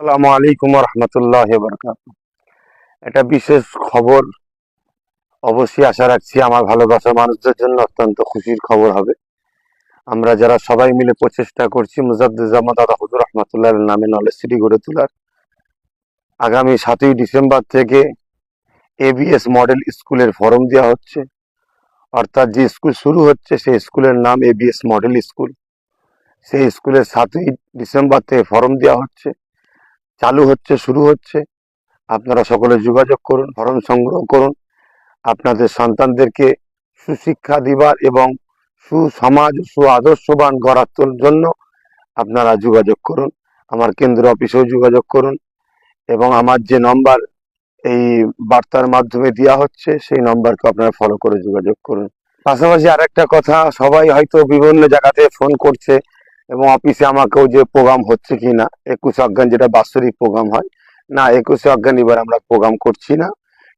আসসালামু আলাইকুম রহমতুল্লাহ বরকাত। এটা বিশেষ খবর, অবশ্যই আশা রাখছি আমার ভালোবাসা মানুষদের জন্য অত্যন্ত খুশির খবর হবে। আমরা যারা সবাই মিলে প্রচেষ্টা করছি মুজাদ্দিদ দাদা হুজুর রহমতুল্লাহ নামে নলেজ সিটি গড়ে তোলার, আগামী 7ই ডিসেম্বর থেকে এবিএস মডেল স্কুলের ফরম দেওয়া হচ্ছে। অর্থাৎ যে স্কুল শুরু হচ্ছে সেই স্কুলের নাম এবিএস মডেল স্কুল। সেই স্কুলের 7ই ডিসেম্বর থেকে ফরম দেওয়া হচ্ছে, চালু হচ্ছে, শুরু হচ্ছে। আপনারা সকলে যোগাযোগ করুন, ফরম সংগ্রহ করুন। আপনাদের সন্তানদেরকে সুশিক্ষা দিবার এবং সুসমাজ আদর্শবান গড়ার জন্য আপনারা যোগাযোগ করুন। আমার কেন্দ্র অফিসেও যোগাযোগ করুন এবং আমার যে নম্বর এই বার্তার মাধ্যমে দেওয়া হচ্ছে সেই নম্বরকে আপনারা ফলো করে যোগাযোগ করুন। পাশাপাশি আরেকটা কথা, সবাই হয়তো বিভিন্ন জায়গাতে ফোন করছে এবং অফিসে আমাকেও যে প্রোগ্রাম হচ্ছে কিনা 21 অজ্ঞান, যেটা বাৎসরিক প্রোগ্রাম হয় না, 21 অজ্ঞান এবার আমরা প্রোগ্রাম করছি না,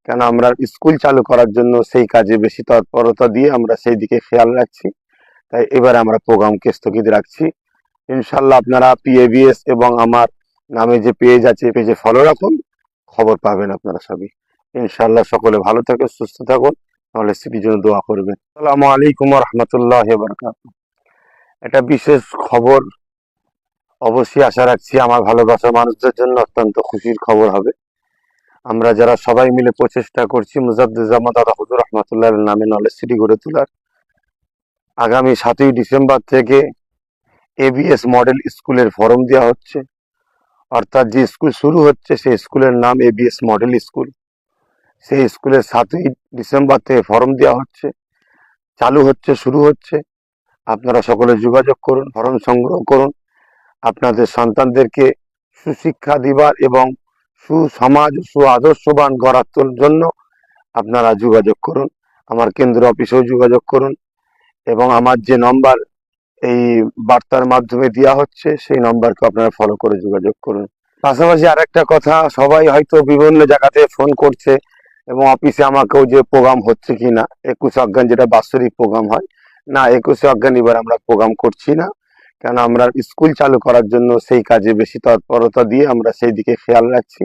কেন আমরা স্কুল চালু করার জন্য সেই কাজে বেশি তৎপরতা দিয়ে আমরা সেই দিকে খেয়াল রাখছি। তাই এবারে আমরা প্রোগ্রামকে স্থগিত রাখছি। ইনশাল্লাহ আপনারা পিএবিএস এবং আমার নামে যে পেজ আছে, পেজে ফলো রাখুন, খবর পাবেন আপনারা সবই। ইনশাল্লাহ সকলে ভালো থাকুন, সুস্থ থাকুন, তাহলে স্মৃতির জন্য দোয়া করবেন। আসসালামু আলাইকুম রহমতুল্লাহ বরকাত। এটা বিশেষ খবর, অবশ্যই আশা রাখছি আমার ভালোবাসা মানুষদের জন্য অত্যন্ত খুশির খবর হবে। আমরা যারা সবাই মিলে প্রচেষ্টা করছি মুজাদ্দিদ দাদা হুজুর রহমতুল্লাহ নামে নলেজ সিটি গড়ে তোলার, আগামী 7ই ডিসেম্বর থেকে এবিএস মডেল স্কুলের ফরম দেওয়া হচ্ছে। অর্থাৎ যে স্কুল শুরু হচ্ছে সেই স্কুলের নাম এবিএস মডেল স্কুল। সেই স্কুলের 7ই ডিসেম্বর থেকে ফরম দেওয়া হচ্ছে, চালু হচ্ছে, শুরু হচ্ছে। আপনারা সকলে যোগাযোগ করুন, ফরম সংগ্রহ করুন। আপনাদের সন্তানদেরকে সুশিক্ষা দিবার এবং সুসমাজ আদর্শবান গড়ার জন্য আপনারা যোগাযোগ করুন। আমার কেন্দ্র অফিসেও যোগাযোগ করুন এবং আমার যে নম্বর এই বার্তার মাধ্যমে দেওয়া হচ্ছে সেই নম্বরকে আপনারা ফলো করে যোগাযোগ করুন। পাশাপাশি আরেকটা কথা, সবাই হয়তো বিভিন্ন জায়গাতে ফোন করছে এবং অফিসে আমাকেও যে প্রোগ্রাম হচ্ছে কিনা 21 অজ্ঞান, যেটা বাৎসরিক প্রোগ্রাম হয় না, 21 অজ্ঞান এবার আমরা প্রোগ্রাম করছি না, কেন আমরা স্কুল চালু করার জন্য সেই কাজে বেশি তৎপরতা দিয়ে আমরা সেই দিকে খেয়াল রাখছি।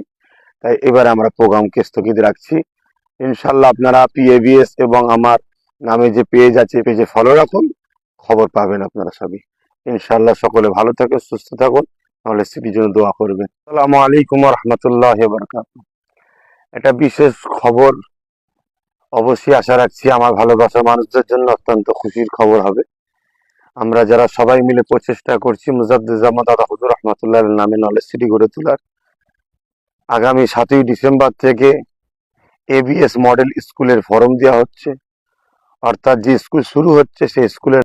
তাই এবারে আমরা প্রোগ্রামকে স্থগিত রাখছি। ইনশাল্লাহ আপনারা পিএবিএস এবং আমার নামে যে পেজ আছে, পেজে ফলো রাখুন, খবর পাবেন আপনারা সবই। ইনশাল্লাহ সকলে ভালো থাকুন, সুস্থ থাকুন, তাহলে স্মৃতির জন্য দোয়া করবেন। আসসালামু আলাইকুম রহমতুল্লাহ বরকাত। এটা বিশেষ খবর, অবশ্যই আশা রাখছি আমার ভালোবাসা মানুষদের জন্য অত্যন্ত খুশির খবর হবে। আমরা যারা সবাই মিলে প্রচেষ্টা করছি মুজাদ্দিদ দাদা হুজুর রহমতুল্লাহ নামে নলেজ সিটি গড়ে তোলার, আগামী 7ই ডিসেম্বর থেকে এবিএস মডেল স্কুলের ফরম দেওয়া হচ্ছে। অর্থাৎ যে স্কুল শুরু হচ্ছে সেই স্কুলের